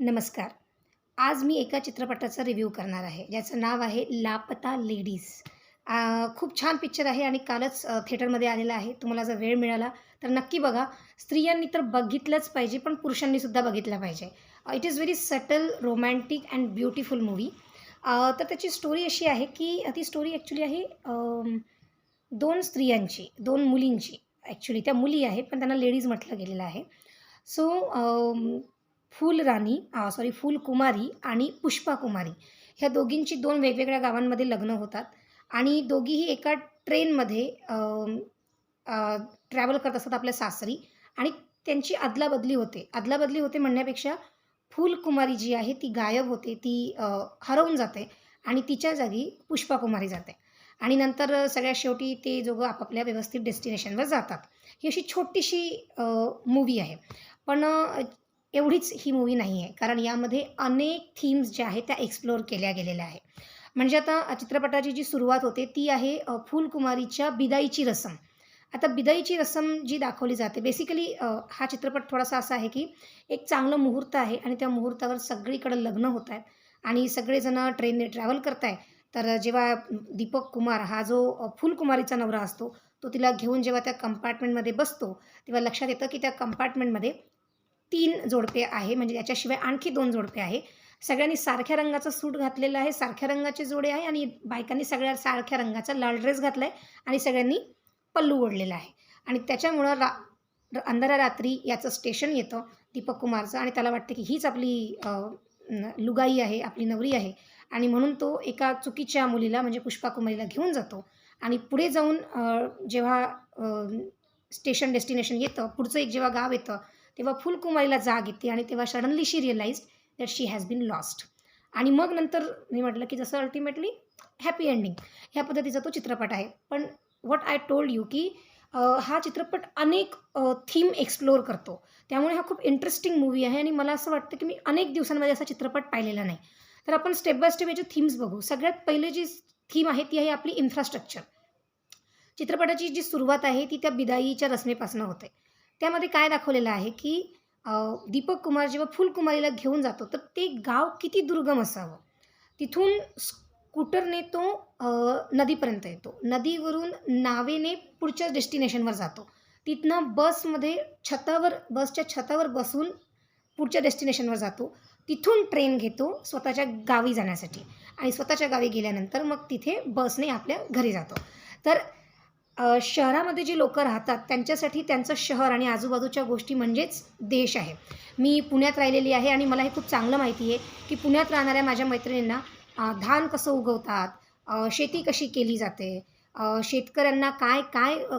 नमस्कार. आज मी एका चित्रपटाचा रिव्ह्यू करणार आहे, ज्याचं नाव आहे लापता लेडीज. खूप छान पिक्चर आहे आणि कालच थिएटरमध्ये आलेला आहे. तुम्हाला जर वेळ मिळाला तर नक्की बघा. स्त्रियांनी तर बघितलंच पाहिजे, पण पुरुषांनीसुद्धा बघितला पाहिजे. It is very subtle, romantic and beautiful movie. तर त्याची स्टोरी अशी आहे, की ती स्टोरी ॲक्चुअली आहे 2 स्त्रियांची, 2 मुलींची. ॲक्चुअली त्या मुली आहेत, पण त्यांना लेडीज म्हटलं गेलेलं आहे. सो फूलकुमारी आणि पुष्पा कुमारी ह्या दोघींची 2 वेगवेगळ्या गावांमध्ये लग्न होतात आणि दोघीही एका ट्रेनमध्ये ट्रॅव्हल करत असतात आपल्या सासरी आणि त्यांची अदलाबदली होते. अदलाबदली होते म्हणण्यापेक्षा फूलकुमारी जी आहे ती गायब होते, ती हरवून जाते आणि तिच्या जागी पुष्पा कुमारी जाते आणि नंतर सगळ्यात शेवटी ते दोघं आपापल्या व्यवस्थित डेस्टिनेशनवर जातात. ही अशी छोटीशी मूव्ही आहे. पण एवढीच ही मूव्ही नाही आहे. कारण यामध्ये अनेक थीम्स ज्या आहेत त्या एक्सप्लोर केल्या गेलेल्या आहे. म्हणजे आता चित्रपटाची जी सुरुवात होते ती आहे फूलकुमारीच्या बिदाईची रसम. आता बिदाईची रसम जी दाखवली जाते बेसिकली हा चित्रपट थोडासा असा आहे, की एक चांगलं मुहूर्त आहे आणि त्या मुहूर्तावर सगळीकडे लग्न होत आहेत आणि सगळेजण ट्रेनने ट्रॅव्हल करताय. तर जेव्हा दीपक कुमार हा जो फूलकुमारीचा नवरा असतो, तो तिला घेऊन जेव्हा त्या कंपार्टमेंटमध्ये बसतो, तेव्हा लक्षात येतं, की त्या कंपार्टमेंटमध्ये 3 जोडपे आहे, म्हणजे याच्याशिवाय आणखी 2 जोडपे आहे. सगळ्यांनी सारख्या रंगाचा सूट घातलेला आहे, सारख्या रंगाचे जोडे आहे आणि बायकांनी सगळ्या सारख्या रंगाचा लाल ड्रेस घातलाय आणि सगळ्यांनी पल्लू ओढलेला आहे आणि त्याच्यामुळं अंधाऱ्या रात्री याचं स्टेशन येतं दीपक कुमारचं आणि त्याला वाटतं की हीच आपली लुगाई आहे, आपली नवरी आहे आणि म्हणून तो एका चुकीच्या मुलीला म्हणजे पुष्पा कुमारीला घेऊन जातो आणि पुढे जाऊन जेव्हा स्टेशन डेस्टिनेशन येतं, पुढचं एक जेव्हा गाव येतं, तेव्हा फुलकुमारीला जाग येते आणि तेव्हा suddenly she realised that she has been lost आणि मग नंतर मी म्हटलं की जसं अल्टिमेटली हॅपी एंडिंग ह्या पद्धतीचा तो चित्रपट आहे. पण व्हॉट आय टोल्ड यू की हा चित्रपट अनेक थीम एक्सप्लोर करतो. त्यामुळे हा खूप इंटरेस्टिंग मूव्ही आहे आणि मला असं वाटतं की मी अनेक दिवसांमध्ये असा चित्रपट पाहिलेला नाही. तर आपण स्टेप बाय स्टेप याचे थीम्स बघू. सगळ्यात पहिले जी थीम आहे ती आहे आपली इन्फ्रास्ट्रक्चर. चित्रपटाची जी सुरुवात आहे ती त्या बिदाईच्या रसमेपासून होते. त्यामध्ये काय दाखवलेलं आहे, की दीपक कुमार जेव्हा फुलकुमारीला घेऊन जातो, तर ते गाव किती दुर्गम असावं. तिथून स्कूटरने तो नदीपर्यंत येतो. नदीवरून नावेने पुढच्या डेस्टिनेशनवर जातो. तिथनं बसच्या छतावर बसून पुढच्या डेस्टिनेशनवर जातो. तिथून ट्रेन घेतो स्वतःच्या गावी जाण्यासाठी आणि स्वतःच्या गावी गेल्यानंतर मग तिथे बसने आपल्या घरी जातो. तर शहरामध्ये जी लोकं राहतात त्यांच्यासाठी त्यांचं शहर आणि आजूबाजूच्या गोष्टी म्हणजेच देश आहे. मी पुण्यात राहिलेली आहे आणि मला हे खूप चांगलं माहिती आहे, की पुण्यात राहणाऱ्या माझ्या मैत्रिणींना धान कसं उगवतात, शेती कशी केली जाते, शेतकऱ्यांना काय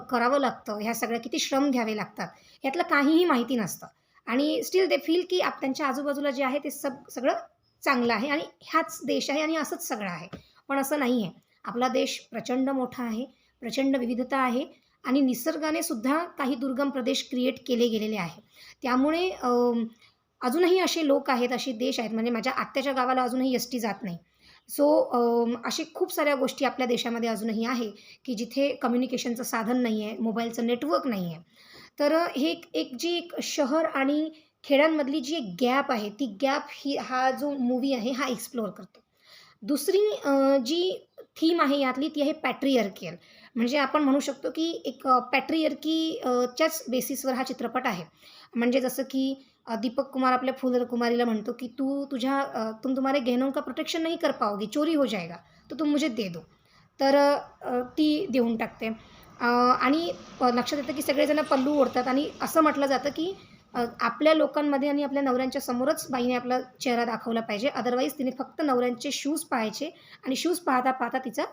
करावं लागतं, ह्या सगळ्या किती श्रम घ्यावे लागतात, यातलं काहीही माहिती नसतं आणि स्टिल दे फील की त्यांच्या आजूबाजूला जे आहे ते सगळं चांगलं आहे आणि हाच देश आहे आणि असंच सगळं आहे. पण असं नाही आहे. आपला देश प्रचंड मोठा आहे. प्रचंड विविधता आहे आणि निसर्गाने सुद्धा काही दुर्गम प्रदेश क्रिएट केले गेलेले आहे. त्यामुळे अजूनही असे लोक आहेत, असे देश आहेत म्हणजे माझ्या आत्याच्या गावाला अजूनही एस-टी जात नाही. सो असे खूप साऱ्या गोष्टी आपल्या देशामध्ये अजूनही आहे, की जिथे कम्युनिकेशनचं साधन नाही आहे, मोबाईलचं नेटवर्क नाही आहे. तर हे एक शहर आणि खेड्यांमधली जी एक गॅप आहे, ती गॅप हा जो मूव्ही आहे हा एक्सप्लोअर करतो. दुसरी जी थीम आहे यातली ती आहे पॅट्रियार्कियल. म्हणजे आपण म्हणू शकतो की एक च्याच बेसिसवर हा चित्रपट आहे. म्हणजे जसं की दीपक कुमार आपल्या फुलकुमारीला म्हणतो की तुम तुम्हारे गहनों का प्रोटेक्शन नहीं कर पाओगे, चोरी हो जाएगा, तो तुम मुझे दे दो. तर ती देऊन टाकते. आणि लक्षात येतं की सगळेजण पल्लू ओढतात आणि असं म्हटलं जातं की आपल्या लोकांमध्ये आणि आपल्या नवऱ्यांच्या समोरच बाईने आपला चेहरा दाखवला पाहिजे. अदरवाईज तिने फक्त नवऱ्यांचे शूज पाहायचे आणि शूज पाहता तिचा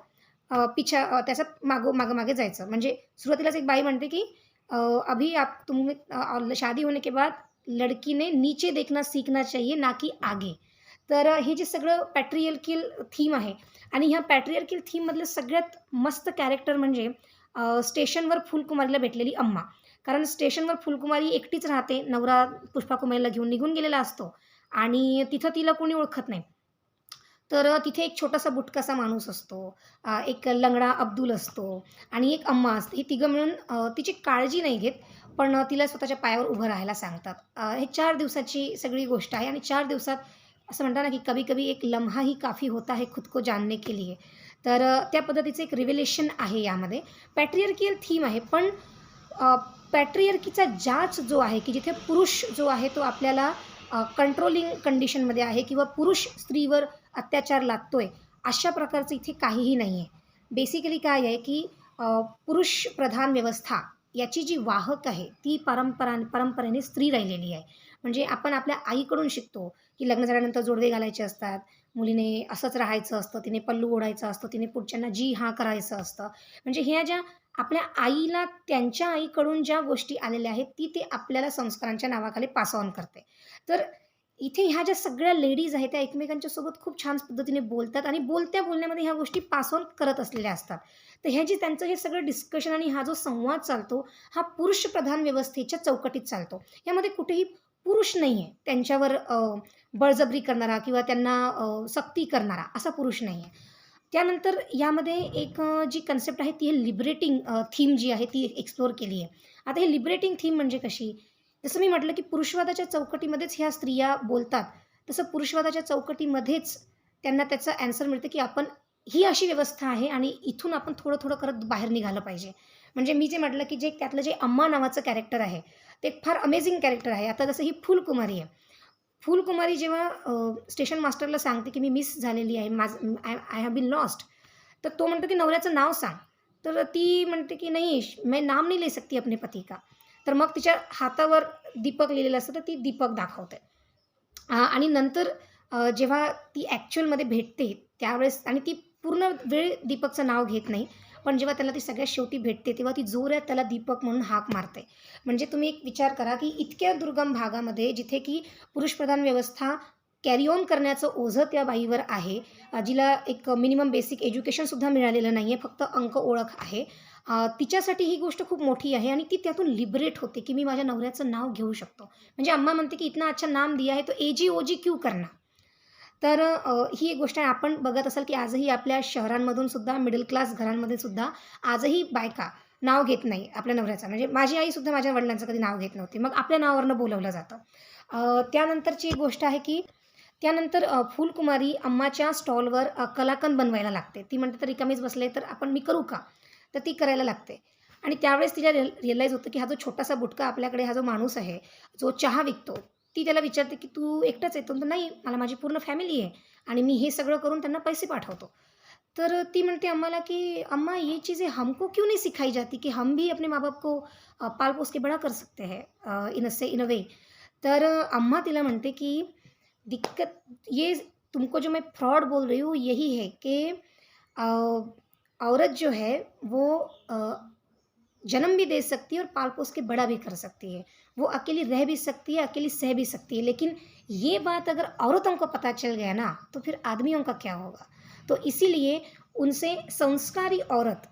त्याच्यात मागे जायचं. म्हणजे सुरुवातीलाच एक बाई म्हणते, की "अभी शादी होने के बाद लड़की ने नीचे देखना सीखना चाहिए, ना की आगे." तर हे जे सगळं पॅट्रियार्कियल थीम आहे आणि ह्या पॅट्रियार्कियल थीममधलं सगळ्यात मस्त कॅरेक्टर म्हणजे स्टेशनवर फुलकुमारीला भेटलेली अम्मा. कारण स्टेशनवर फुलकुमारी एकटीच राहते. नवरा पुष्पा कुमारीला घेऊन निघून गेलेला असतो आणि तिथं तिला कोणी ओळखत नाही. तर तिथे एक छोटासा बुटकासा माणूस असतो. एक लंगडा अब्दुल असतो आणि एक अम्मा असते. हे तिघं मिळून तिची काळजी नाही घेत. पण तिला स्वतःच्या पायावर उभं राहायला सांगतात. हे 4 दिवसाची सगळी गोष्ट आहे आणि 4 दिवसात असं म्हणतात ना, की कभी-कभी एक लम्हा ही काफी होता है खुद को जानने के लिए. तर त्या पद्धतीचं एक रिव्हिलेशन आहे यामध्ये. पॅट्रियार्कियल थीम आहे, पण पॅट्रियार्कीचा जाच जो आहे, की जिथे पुरुष जो आहे तो आपल्याला कंट्रोलिंग कंडिशनमध्ये आहे किंवा पुरुष स्त्रीवर अत्याचार लादतोय, अशा प्रकारचं इथे काहीही नाही आहे. बेसिकली काय आहे, की पुरुष प्रधान व्यवस्था याची जी वाहक आहे, ती परंपरेने स्त्री राहिलेली आहे. म्हणजे आपण आपल्या आईकडून शिकतो, की लग्न झाल्यानंतर जोडवे घालायचे असतात, मुलीने असंच राहायचं असतं, तिने पल्लू ओढायचा असतो, तिने पुढच्यांना जी हां करायचं असतं. म्हणजे ह्या ज्या आपल्या आईला त्यांच्या आईकडून ज्या गोष्टी आलेल्या आहेत, ती ते आपल्याला संस्कारांच्या नावाखाली पास ऑन करते. तर इथे ह्या ज्या सगळ्या लेडीज आहेत, त्या एकमेकांच्या सोबत खूप छान पद्धतीने बोलतात आणि बोलत्या बोलण्यामध्ये ह्या गोष्टी पास ऑन करत असलेल्या असतात. तर ह्या त्यांचं हे सगळं डिस्कशन आणि हा जो संवाद चालतो, हा पुरुषप्रधान व्यवस्थेच्या चौकटीत चालतो. यामध्ये कुठेही पुरुष नाही आहे. त्यांच्यावर बळजबरी करणारा किंवा त्यांना सक्ती करणारा असा पुरुष नाही आहे. त्यानंतर यामध्ये एक जी कन्सेप्ट आहे ती लिबरेटिंग थीम जी आहे ती एक्सप्लोर केली आहे. आता हे लिबरेटिंग थीम म्हणजे कशी? जसं मी म्हटलं, की पुरुषवादाच्या चौकटीमध्येच ह्या स्त्रिया बोलतात. तसं पुरुषवादाच्या चौकटीमध्येच त्यांना त्याचं ॲन्सर मिळतं, की आपण ही अशी व्यवस्था आहे आणि इथून आपण थोडं-थोडं करत बाहेर निघालं पाहिजे. म्हणजे मी जे म्हटलं, की जे त्यातलं जे अम्मा नावाचं कॅरेक्टर आहे, ते एक फार अमेझिंग कॅरेक्टर आहे. आता जसं ही फुलकुमारी आहे. फुलकुमारी जेव्हा स्टेशन मास्टरला सांगते, की मी मिस झालेली आहे. I have been lost. तर तो म्हणतो, की नवऱ्याचं नाव सांग. तर ती म्हणते, की "नहीं, मैं नाम नहीं ले सकती अपने पति का." तर मग तिच्या हातावर दीपक लिहिलेलं असतं, तर ती दीपक दाखवते. आणि नंतर जेव्हा ती ॲक्चुअलमध्ये भेटते त्यावेळेस आणि ती पूर्ण वेळ दीपकचं नाव घेत नाही. पण जेव्हा त्याला ती सगळ्यात शेवटी भेटते, तेव्हा ती जोरात त्याला दीपक म्हणून हाक मारते. म्हणजे तुम्ही एक विचार करा, की इतक्या दुर्गम भागामध्ये जिथे की पुरुषप्रधान व्यवस्था कॅरी ऑन करण्याचं ओझं त्या बाईवर आहे. जिला एक मिनिमम बेसिक एज्युकेशनसुद्धा मिळालेलं नाही आहे, फक्त अंक ओळख आहे. तिच्यासाठी ही गोष्ट खूप मोठी आहे आणि ती त्यातून लिबरेट होते, की मी माझ्या नवऱ्याचं नाव घेऊ शकतो. म्हणजे अम्मा म्हणते, की "इतना अच्छा नाम दिया है, तो एजी-ओजी क्यों करना?" तर ही एक गोष्ट आहे. आपण बघत असाल, की आजही आपल्या शहरांमधून सुद्धा मिडल क्लास घरांमध्ये सुद्धा आजही बायका नाव घेत नाही आपल्या नवऱ्याचं. म्हणजे माझी आईसुद्धा माझ्या वडिलांचं कधी नाव घेत नव्हती. मग आपल्या नावावरनं बोलावलं जातं. त्यानंतरची एक गोष्ट आहे, की त्यानंतर फुलकुमारी अम्माच्या स्टॉलवर कलाकंद बनवायला लागते. ती म्हणते, "तर रिकामीच बसले, तर मी करू का?" तर ती करायला लागते. आणि त्यावेळेस तिला रिअलाईज होतं, की हा जो छोटासा बुटका आपल्याकडे हा जो माणूस आहे, जो चहा विकतो, ती त्याला विचारते, की "तू एकटाच येतो?" तर "नाही, मला माझी पूर्ण फॅमिली आहे आणि मी हे सगळं करून त्यांना पैसे पाठवतो." तर ती म्हणते अम्माला, की "अम्मा ये चीज़ें हमको क्यों नहीं सिखाई जाती कि हम भी अपने माँ-बाप को पाल-पोस के बड़ा कर सकते हैं इन अ वे." तर अम्मा तिला म्हणते, की "दिक्कत ये तुमको जो मैं फ्रॉड बोल रही हूँ यही है कि अ, औरत जो है वो जन्म भी दे सकती है और पाल-पोस के बड़ा भी कर सकती है। वो अकेली रह भी सकती है, अकेली सह भी सकती है। लेकिन ये बात अगर औरतों को पता चल गया ना, तो फिर आदमियों का क्या होगा? तो इसीलिए उनसे संस्कारी औरत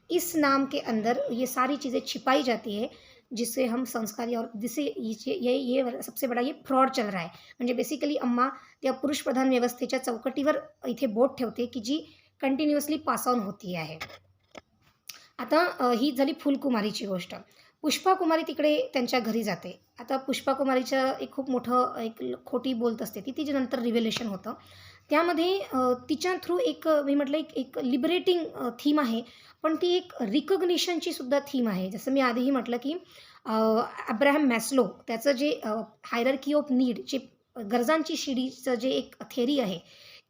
इस नाम के अंदर ये सारी चीज़ें छिपाई जाती है, जिससे हम संस्कारी और जिससे ये सबसे बड़ा ये फ्रॉड चल रहा है. म्हणजे बेसिकली अम्मा त्या पुरुषप्रधान व्यवस्थेच्या चौकटीवर इथे बोट ठेवते, की जी कंटिन्युअसली पास ऑन होती आहे. आता ही झाली फुलकुमारीची गोष्ट. पुष्पाकुमारी तिकडे त्यांच्या घरी जाते. आता पुष्पाकुमारीचं एक खूप मोठं खोटी बोलत असते ती. तिचे नंतर रिव्हेलेशन होतं. त्यामध्ये तिच्या थ्रू एक मी म्हटलं एक लिबरेटिंग थीम आहे. पण ती एक रिकॉग्निशनची सुद्धा थीम आहे. जसं मी आधीही म्हटलं, की अब्राहम मॅस्लो त्याचं जे हायरार्की ऑफ नीड जे गरजांची शिडीचं जे एक थिअरी आहे,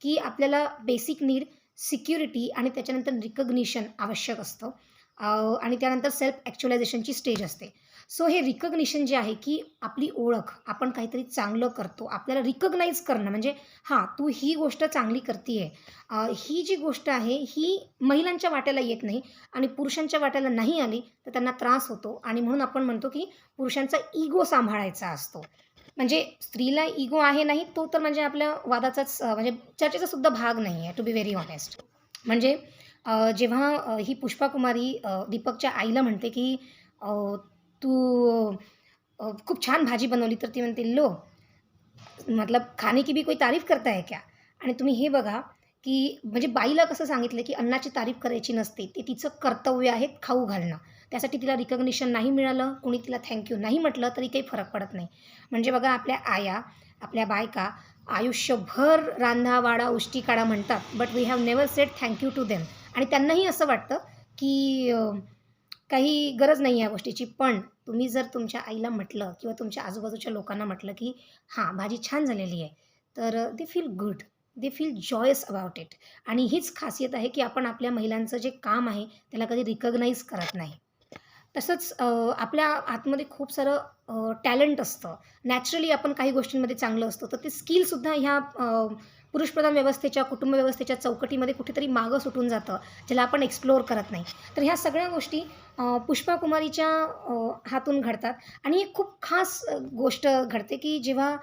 की आपल्याला बेसिक नीड, सिक्युरिटी आणि त्याच्यानंतर रिकॉग्निशन आवश्यक असतं. आणि त्यानंतर सेल्फ ॲक्च्युअलायझेशनची स्टेज असते. सो हे रिकॉग्निशन जे आहे, की आपली ओळख, आपण काहीतरी चांगलं करतो, आपल्याला रिकॉग्नाइज करणं म्हणजे हां, तू ही गोष्ट चांगली करती आहे. ही जी गोष्ट आहे, ही महिलांच्या वाट्याला येत नाही आणि पुरुषांच्या वाट्याला नाही आली, तर त्यांना त्रास होतो आणि म्हणून आपण म्हणतो, की पुरुषांचा इगो सांभाळायचा असतो. म्हणजे स्त्रीला इगो आहे नाही, तो तर म्हणजे आपल्या वादाचाच म्हणजे चर्चेचा सुद्धा भाग नाही आहे, टू बी व्हेरी हॉनेस्ट. म्हणजे जेव्हा ही पुष्पाकुमारी दीपकच्या आईला म्हणते, की "तू खूप छान भाजी बनवली." तर ती म्हणते, "लो, मतलब खाने की भी कोई तारीफ करता है क्या?" आणि तुम्ही हे बघा, की म्हणजे बाईला कसं सांगितलं, की अन्नाची तारीफ करायची नसते. ते तिचं कर्तव्य आहे खाऊ घालणं. त्यासाठी तिला रिकग्निशन नाही मिळालं, कोणी तिला थँक्यू नाही म्हटलं तरी काही फरक पडत नाही. म्हणजे बघा आपल्या आया, आपल्या बायका आयुष्यभर रांधा-वाढा, उष्टी काढा म्हणतात, but we have never said thank you to them. आणि त्यांनाही असं वाटतं, की काही गरज नाही या गोष्टीची. पण तुम्ही जर तुमच्या आईला म्हटलं किंवा तुमच्या आजूबाजूच्या लोकांना म्हटलं, की हां, भाजी छान झालेली आहे, तर they feel good, they feel joyous about it. आणि हीच खासियत आहे, की आपण आपल्या महिलांचं जे काम आहे, त्याला कधी रिकॉग्नाइज करत नाही. तसंच आपल्या आतमध्ये खूप सारं टॅलेंट असतं. नॅचरली आपण काही गोष्टींमध्ये चांगलं असतो. तर ते स्किलसुद्धा ह्या पुरुषप्रधान व्यवस्थेच्या, कुटुंब व्यवस्थेच्या चौकटीमध्ये कुठेतरी मागं सुटून जातं, ज्याला आपण एक्सप्लोर करत नाही. तर ह्या सगळ्या गोष्टी पुष्पा कुमारीच्या हातून घडतात आणि एक खूप खास गोष्ट घडते, की जेव्हा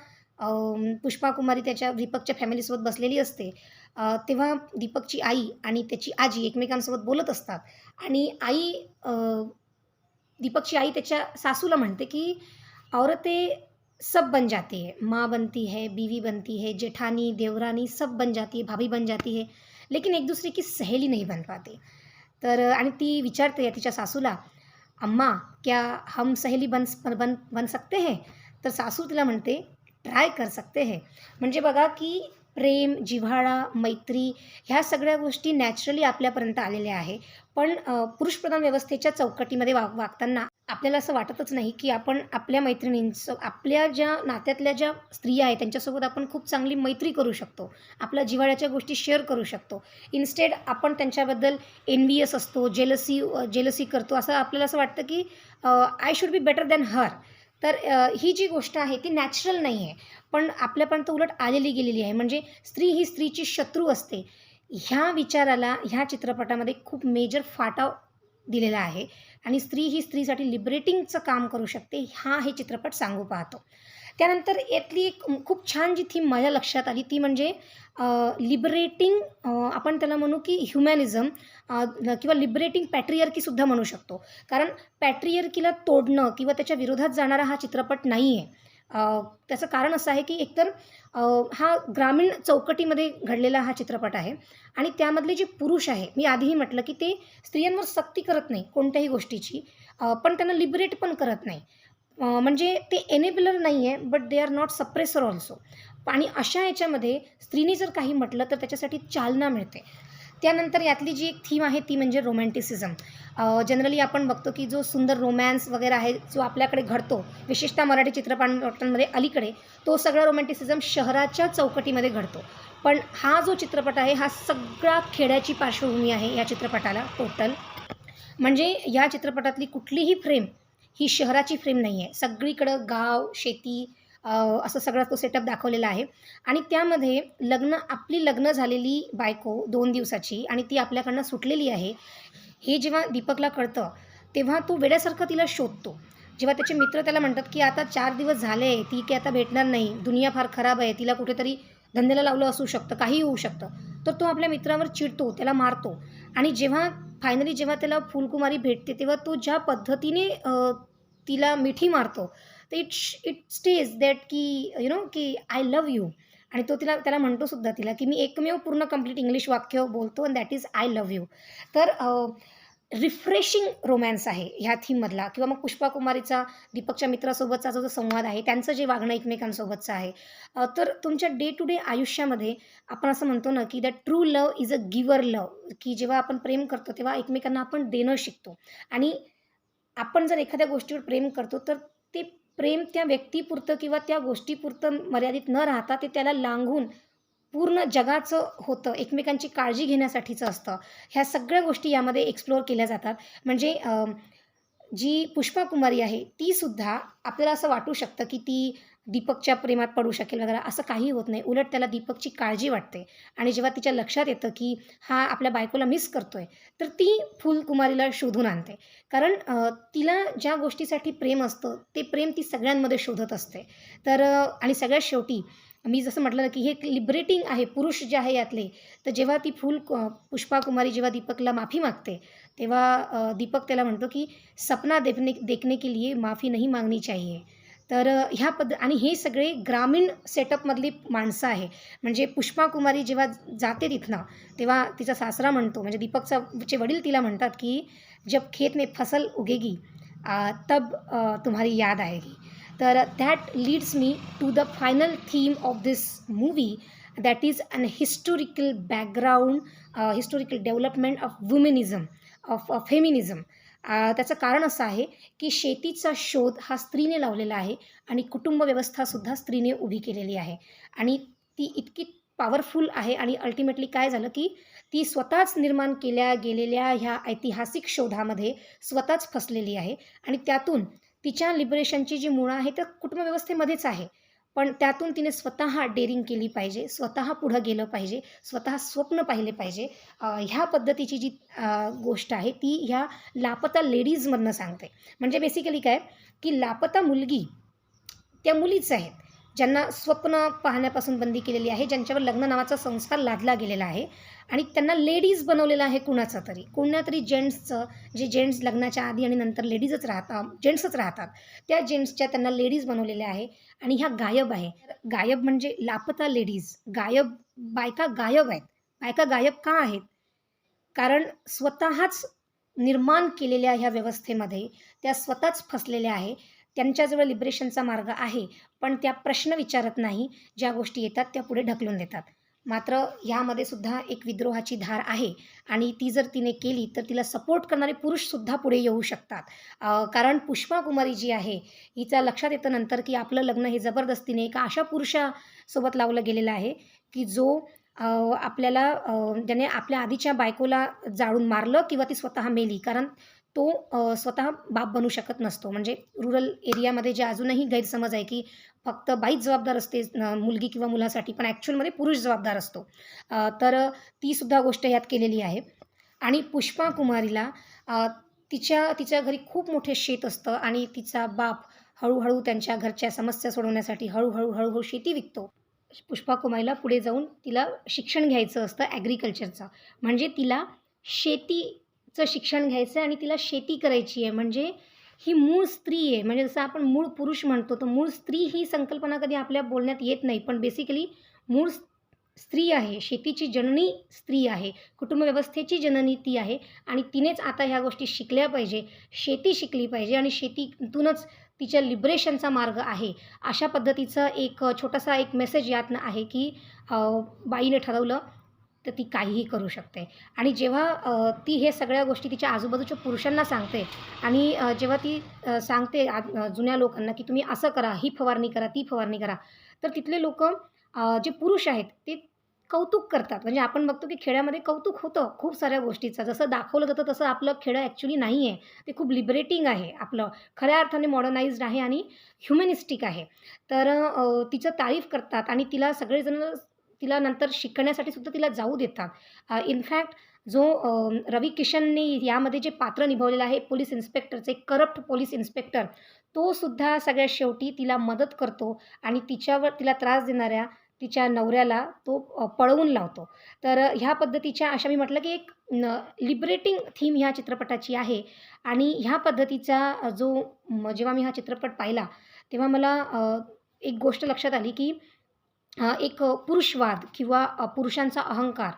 पुष्पा कुमारी त्याच्या दीपकच्या फॅमिलीसोबत बसलेली असते, तेव्हा दीपकची आई आणि त्याची आजी एकमेकांसोबत बोलत असतात आणि दीपकची आई त्याच्या सासूला म्हणते, की "औरतें सब बन जाती है, माँ बनती है, बीवी बनती है, जेठानी, देवरानी सब बन जाती है, भाभी बन जाती है, लेकिन एक दूसरे की सहेली नहीं बन पाती." तर आणि ती विचारते तिच्या सासूला, "अम्मा, क्या हम सहेली बन सकते हैं?" तर सासू तिला म्हणते, "ट्राय कर सकते हैं." म्हणजे बघा, की प्रेम, जिव्हाळा, मैत्री ह्या सगळ्या गोष्टी नॅचरली आपल्यापर्यंत आलेल्या आहे. पण पुरुषप्रधान व्यवस्थेच्या चौकटीमध्ये वागताना आपल्याला असं वाटतच नाही, की आपण आपल्या मैत्रिणींचं आपल्या ज्या नात्यातल्या ज्या स्त्रिया आहेत त्यांच्यासोबत आपण खूप चांगली मैत्री करू शकतो. आपल्या जिव्हाळ्याच्या गोष्टी शेअर करू शकतो. इन्स्टेड आपण त्यांच्याबद्दल एन्व्हियस असतो, जेलसी करतो. असं आपल्याला असं वाटतं, की I should be better than her. तर ही जी गोष्ट आहे ती नॅचरल नाही आहे. पण आपल्यापर्यंत उलट आलेली गेलेली आहे. म्हणजे स्त्री ही स्त्रीची शत्रू असते. ह्या विचाराला ह्या चित्रपटामध्ये खूप मेजर फाटा दिलेला आहे आणि स्त्री ही स्त्रीसाठी लिबरेटिंगचं काम करू शकते, हा हे चित्रपट सांगू पाहतो. त्यानंतर यातली एक खूप छान जी थीम माझ्या लक्षात आली ती म्हणजे लिबरेटिंग, आपण त्याला म्हणू की ह्युमॅनिझम किंवा लिबरेटिंग पॅट्रियार्कीसुद्धा म्हणू शकतो. कारण पॅट्रियार्कीला तोडणं किंवा त्याच्या विरोधात जाणारा हा चित्रपट नाही आहे. त्याचं कारण असं आहे की एकतर हा ग्रामीण चौकटीमध्ये घडलेला हा चित्रपट आहे आणि त्यामधले जे पुरुष आहे, मी आधीही म्हटलं की ते स्त्रियांवर सक्ती करत नाही कोणत्याही गोष्टीची, पण त्यांना लिबरेट पण करत नाही. म्हणजे ते एनेबलर नाही आहे, but they are not suppressor also. आणि अशा याच्यामध्ये स्त्रीने जर काही म्हटलं तर त्याच्यासाठी चालना मिळते. त्यानंतर यातली जी एक थीम आहे ती म्हणजे रोमॅन्टिसिझम. जनरली आपण बघतो की जो सुंदर रोमॅन्स वगैरे आहे, जो आपल्याकडे घडतो, विशेषतः मराठी चित्रपटांमध्ये अलीकडे, तो सगळा रोमॅन्टिसिझम शहराच्या चौकटीमध्ये घडतो. पण हा जो चित्रपट आहे, हा सगळा खेड्याची पार्श्वभूमी आहे या चित्रपटाला टोटल. म्हणजे या चित्रपटातली कुठलीही फ्रेम ही शहराची फ्रेम नाही आहे. सगळीकडं गाव, शेती असं सगळा तो सेटअप दाखवलेला आहे आणि त्यामध्ये आपली लग्न झालेली बायको 2 दिवसाची आणि ती आपल्याकडनं सुटलेली आहे, हे जेव्हा दीपकला कळतं, तेव्हा तो वेड्यासारखा तिला शोधतो. जेव्हा त्याचे मित्र त्याला म्हणतात, की "आता 4 दिवस झाले, ती काही आता भेटणार नाही. दुनिया फार खराब आहे. तिला कुठेतरी धंद्याला लावलं असू शकतं, काहीही होऊ शकतं." तर तो आपल्या मित्रावर चिडतो, त्याला मारतो आणि जेव्हा त्याला फुलकुमारी भेटते, तेव्हा तो ज्या पद्धतीने तिला मिठी मारतो, तर इट स्टेज दॅट की की आय लव्ह यू. आणि तो त्याला म्हणतो सुद्धा तिला, की मी एकमेव पूर्ण कंप्लीट इंग्लिश वाक्य बोलतो आणि that is I love you. तर रिफ्रेशिंग रोमॅन्स आहे ह्या थीममधला किंवा मग पुष्पा कुमारीचा दीपकच्या मित्रासोबतचा जो संवाद आहे, त्यांचं जे वागणं एकमेकांसोबतचं आहे. तर तुमच्या डे टू डे आयुष्यामध्ये आपण असं म्हणतो ना, की that true love is a giver love, की जेव्हा आपण प्रेम करतो, तेव्हा एकमेकांना आपण देणं शिकतो आणि आपण जर एखाद्या गोष्टीवर प्रेम करतो, तर ते प्रेम त्या व्यक्तीपुरतं किंवा त्या गोष्टीपुरतं मर्यादित न राहता ते त्याला लांघून पूर्ण जगाचं होतं, एकमेकांची काळजी घेण्यासाठीचं असतं. ह्या सगळ्या गोष्टी यामध्ये एक्सप्लोर केल्या जातात. म्हणजे जी पुष्पा कुमारी आहे, तीसुद्धा आपल्याला असं वाटू शकतं, की ती दीपकच्या प्रेमात पडू शकेल वगैरे, असं काही होत नाही. उलट त्याला दीपकची काळजी वाटते आणि जेव्हा तिच्या लक्षात येतं, की हा आपल्या बायकोला मिस करतोय, तर ती फुलकुमारीला शोधून आणते. कारण तिला ज्या गोष्टीसाठी प्रेम असतं, ते प्रेम ती सगळ्यांमध्ये शोधत असते. तर आणि सगळ्यात शेवटी मी जसं म्हटलं ना, की हे एक लिबरेटिंग आहे, पुरुष जे आहे यातले. तर जेव्हा ती पुष्पा कुमारी जेव्हा दीपकला माफी मागते, तेव्हा दीपक त्याला म्हणतो, की "सपना देखने के लिए माफी नहीं मांगनी चाहिए." तर आणि हे सगळे ग्रामीण सेटअपमधली माणसं आहे. म्हणजे पुष्पा कुमारी जेव्हा जाते तिथनं, तेव्हा तिचा सासरा म्हणतो, म्हणजे चे वडील तिला म्हणतात, की "जब खेत में फसल उगेगी तब तुम्हारी याद आएगी." तर that leads me to the final theme of this movie, that is an historical background, historical development of womanism, of feminism. त्याचं कारण असं आहे, की शेतीचा शोध हा स्त्रीने लावलेला आहे आणि कुटुंब व्यवस्थासुद्धा स्त्रीने उभी केलेली आहे आणि ती इतकी पॉवरफुल आहे आणि अल्टिमेटली काय झालं, की ती स्वतःच निर्माण केल्या गेलेल्या ह्या ऐतिहासिक शोधामध्ये स्वतःच फसलेली आहे आणि त्यातून तिच्या लिबरेशनची जी मुळं आहे, तर कुटुंब व्यवस्थेमध्येच आहे. पण त्यातून तिने स्वतः डेअरिंग केली पाहिजे, स्वतः पुढं गेलं पाहिजे, स्वतः स्वप्न पाहिले पाहिजे. ह्या पद्धतीची जी गोष्ट आहे, ती ह्या लापता लेडीजमधनं सांगते. म्हणजे बेसिकली काय, की लापता मुलगी त्या मुलीच आहेत, ज्यांना स्वप्न पाहण्यापासून बंदी केलेली आहे, ज्यांच्यावर लग्न नावाचा संस्कार लादला गेलेला आहे आणि त्यांना लेडीज बनवलेलं आहे कुणाचं तरी. कोणातरी जेंट्सचं, जे जेंट्स लग्नाच्या आधी आणि नंतर जेंट्सच राहतात. त्या जेंट्सच्या त्यांना लेडीज बनवलेल्या आहे आणि ह्या गायब आहे. गायब म्हणजे लापता लेडीज. बायका गायब आहेत. बायका गायब का आहेत? कारण स्वतःच निर्माण केलेल्या ह्या व्यवस्थेमध्ये त्या स्वतःच फसलेल्या आहे. त्यांच्याजवळ लिबरेशनचा मार्ग आहे, पण त्या प्रश्न विचारत नाही. ज्या गोष्टी येतात त्या पुढे ढकलून देतात. मात्र ह्यामध्ये सुद्धा एक विद्रोहाची धार आहे आणि ती जर तिने केली, तर तिला सपोर्ट करणारे पुरुषसुद्धा पुढे येऊ शकतात. कारण पुष्पा कुमारी जी आहे, हिच्या लक्षात येतं नंतर, की आपलं लग्न हे जबरदस्तीने एका अशा पुरुषासोबत लावलं गेलेलं आहे, की जो ज्याने आपल्या आधीच्या बायकोला जाळून मारलं किंवा ती स्वतः मेली. कारण तो स्वतः बाप बनू शकत नसतो. म्हणजे रुरल एरियामध्ये जे अजूनही गैरसमज आहे, की फक्त बाईच जबाबदार असते मुलगी किंवा मुलासाठी, पण ॲक्चुअलमध्ये पुरुष जबाबदार असतो. तर ती सुद्धा गोष्ट यात केलेली आहे. आणि पुष्पा कुमारीला तिच्या घरी खूप मोठे शेत असतं आणि तिचा बाप हळू त्यांच्या घरच्या समस्या सोडवण्यासाठी हळू शेती विकतो. पुष्पा कुमारीला पुढे जाऊन तिला शिक्षण घ्यायचं असतं ॲग्रीकल्चरचं. म्हणजे तिला शेतीचं शिक्षण घ्यायचं आहे आणि तिला शेती करायची आहे. म्हणजे ही मूळ स्त्री आहे. म्हणजे जसं आपण मूळ पुरुष म्हणतो, तर मूळ स्त्री ही संकल्पना कधी आपल्या बोलण्यात येत नाही. पण बेसिकली मूळ स्त्री आहे. शेतीची जननी स्त्री आहे. कुटुंब व्यवस्थेची जननी ती आहे आणि तिनेच आता ह्या गोष्टी शिकल्या पाहिजे. शेती शिकली पाहिजे आणि शेतीतूनच तिच्या लिबरेशनचा मार्ग आहे. अशा पद्धतीचं एक छोटासा एक मेसेज यातनं आहे, की बाईने ठरवलं तर ती काहीही करू शकते. आणि जेव्हा ती हे सगळ्या गोष्टी तिच्या आजूबाजूच्या पुरुषांना सांगते आणि जेव्हा ती सांगते जुन्या लोकांना, की तुम्ही असं करा, ही फवारणी करा, ती फवारणी करा, तर तिथले लोकं जे पुरुष आहेत ते कौतुक करतात. म्हणजे आपण बघतो, की खेड्यामध्ये कौतुक होतं खूप साऱ्या गोष्टीचं. जसं दाखवलं जातं तसं आपलं खेडं ॲक्चुअली नाही आहे. ते खूप लिबरेटिंग आहे आपलं. खऱ्या अर्थाने मॉडर्नाइज्ड आहे आणि ह्युमनिस्टिक आहे. तर तिचं तारीफ करतात आणि तिला नंतर शिकण्यासाठी सुद्धा तिला जाऊ देतात. इनफॅक्ट जो रवी किशनने यामध्ये जे पात्र निभावलेलं आहे पोलीस इन्स्पेक्टरचं, एक करप्ट पोलीस इन्स्पेक्टर, तो सुद्धा सगळ्यात शेवटी तिला मदत करतो आणि तिला त्रास देणाऱ्या तिच्या नवऱ्याला तो पळवून लावतो. तर ह्या पद्धतीच्या अशा मी म्हटलं, की एक लिबरेटिंग थीम ह्या चित्रपटाची आहे आणि ह्या पद्धतीचा जेव्हा मी हा चित्रपट पाहिला, तेव्हा मला एक गोष्ट लक्षात आली, की एक पुरुषवाद किंवा पुरुषांचा अहंकार.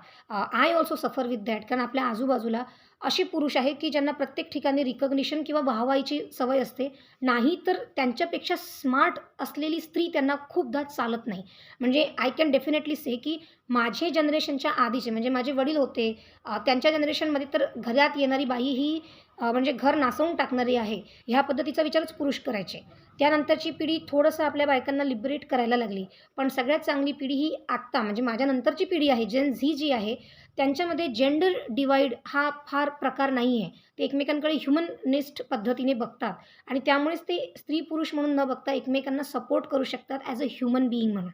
आय ऑल्सो सफर विथ दॅट. कारण आपल्या आजूबाजूला असे पुरुष आहेत, की ज्यांना प्रत्येक ठिकाणी रिकॉग्निशन किंवा वाहवाईची सवय असते. नाही तर त्यांच्यापेक्षा स्मार्ट असलेली स्त्री त्यांना खूपदा चालत नाही. म्हणजे आय कॅन डेफिनेटली से, की माझे जनरेशनच्या आधीचे म्हणजे माझे वडील होते, त्यांच्या जनरेशनमध्ये तर घरात येणारी बाई ही म्हणजे घर नासवून टाकणारी आहे, ह्या पद्धतीचा विचारच पुरुष करायचे. त्यानंतरची पिढी थोडंसं आपल्या बायकांना लिबरेट करायला लागली. पण सगळ्यात चांगली पिढी ही आत्ता म्हणजे माझ्या नंतरची पिढी आहे, जेन झी जी आहे, त्यांच्यामध्ये जेंडर डिवाइड हा फार प्रकार नाही आहे. ते एकमेकांकडे ह्युमनिस्ट पद्धतीने बघतात आणि त्यामुळेच ते स्त्री-पुरुष म्हणून न बघता एकमेकांना सपोर्ट करू शकतात ॲज अ ह्युमन बीइंग म्हणून.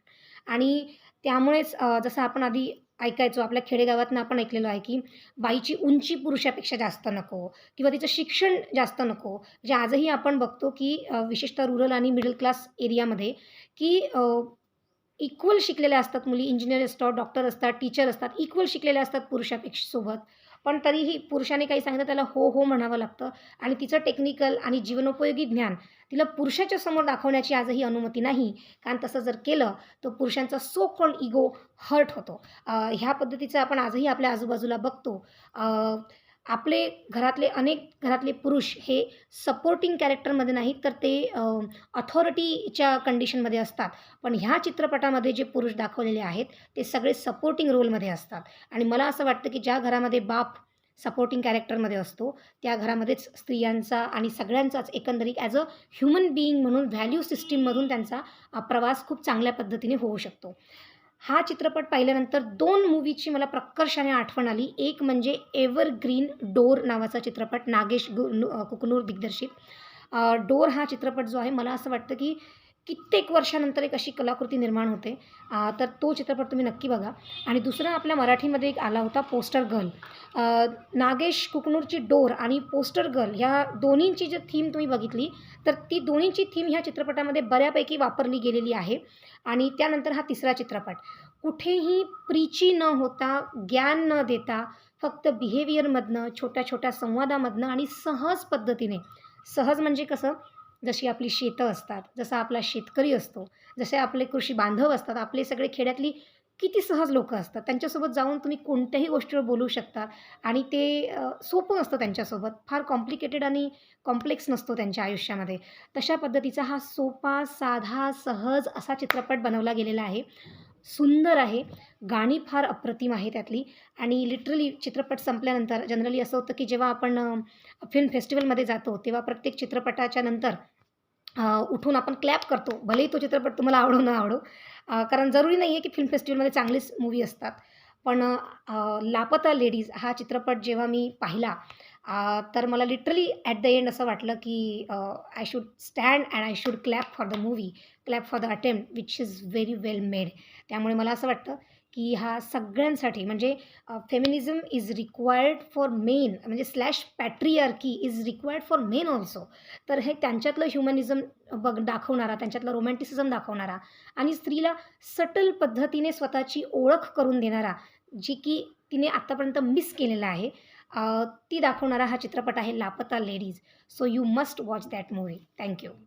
आणि त्यामुळेच जसं आपण आधी ऐकायचो, आपल्या खेडेगावातनं आपण ऐकलेलं आहे, की बाईची उंची पुरुषापेक्षा जास्त नको किंवा तिचं शिक्षण जास्त नको. म्हणजे आजही आपण बघतो, की विशेषतः रुरल आणि मिडल क्लास एरियामध्ये, की इक्वल शिकलेल्या असतात मुली. इंजिनिअर असतात, डॉक्टर असतात, टीचर असतात. इक्वल शिकलेल्या असतात पुरुषापेक्षा सोबत. पण तरीही पुरुषाने काही सांगितलं त्याला हो, हो म्हणावं लागतं आणि तिचं टेक्निकल आणि जीवनोपयोगी ज्ञान तिला पुरुषाच्या समोर दाखवण्याची आजही अनुमती नाही. कारण तसं जर केलं, तर पुरुषांचा सो कॉल्ड इगो हर्ट होतो. ह्या पद्धतीचं आपण आजही आपल्या आजूबाजूला बघतो. आपले घरातले पुरुष हे सपोर्टिंग कॅरेक्टरमध्ये नाहीत, तर ते अथॉरिटीच्या कंडिशनमध्ये असतात. पण ह्या चित्रपटामध्ये जे पुरुष दाखवलेले आहेत, ते सगळे सपोर्टिंग रोलमध्ये असतात आणि मला असं वाटतं, की ज्या घरामध्ये बाप सपोर्टिंग कॅरेक्टरमध्ये असतो, त्या घरामध्येच स्त्रियांचा आणि सगळ्यांचाच एकंदरीत ॲज अ ह्युमन बीइंग म्हणून व्हॅल्यू सिस्टममधून त्यांचा प्रवास खूप चांगल्या पद्धतीने होऊ शकतो. हा चित्रपट पाहिल्यानंतर 2 मूव्हीची मला प्रकर्षाने आठवण आली. एक म्हणजे एव्हरग्रीन डोर नावाचा चित्रपट कुकनूर दिग्दर्शित. डोर हा चित्रपट जो आहे मला असं वाटतं, की कित्येक वर्षानंतर एक अशी कलाकृती निर्माण होते. तर तो चित्रपट तुम्ही नक्की बघा. आणि दुसरा आपल्या मराठीमध्ये एक आला होता पोस्टर गर्ल. नागेश कुकनूरची डोर आणि पोस्टर गर्ल ह्या दोन्हींची जर थीम तुम्ही बघितली, तर ती दोन्हींची थीम ह्या चित्रपटामध्ये बऱ्यापैकी वापरली गेलेली आहे. आणि त्यानंतर हा तिसरा चित्रपट. कुठेही प्रीची न होता, ज्ञान न देता, फक्त बिहेवियरमधनं, छोट्या-छोट्या संवादामधनं आणि सहज पद्धतीने, सहज म्हणजे कसं, जशी आपली शेतं असतात, जसा आपला शेतकरी असतो, जसे आपले कृषी बांधव असतात, आपले सगळे खेड्यातली किती सहज लोकं असतात. त्यांच्यासोबत जाऊन तुम्ही कोणत्याही गोष्टीवर बोलू शकता आणि ते सोपं असतं त्यांच्यासोबत. फार कॉम्प्लिकेटेड आणि कॉम्प्लेक्स नसतो त्यांच्या आयुष्यामध्ये. तशा पद्धतीचा हा सोपा, साधा, सहज असा चित्रपट बनवला गेलेला आहे. सुंदर आहे. गाणी फार अप्रतिम आहे त्यातली आणि लिटरली चित्रपट संपल्यानंतर जनरली असं होतं, की जेव्हा आपण फिल्म फेस्टिवलमध्ये जातो, तेव्हा प्रत्येक चित्रपटाच्या नंतर उठून आपण क्लॅप करतो. भलेही तो चित्रपट तुम्हाला आवडो न आवडो. कारण जरुरी नाही आहे, की फिल्म फेस्टिवलमध्ये चांगलेच मूव्ही असतात. पण लापता लेडीज हा चित्रपट जेव्हा मी पाहिला, तर मला लिटरली ॲट द एंड असं वाटलं, की I should stand and I should clap for the movie, clap for the attempt which is very well made. त्यामुळे मला असं वाटतं, की हा सगळ्यांसाठी म्हणजे feminism is required for men म्हणजे slash patriarchy is required for men also. तर हे त्यांच्यातलं ह्युमनिझम दाखवणारा, त्यांच्यातलं रोमॅन्टिसिझम दाखवणारा आणि स्त्रीला सटल पद्धतीने स्वतःची ओळख करून देणारा, जी की तिने आत्तापर्यंत मिस केलेलं आहे, ती दाखवणारा हा चित्रपट आहे लापता ladies. So you must watch that movie. Thank you.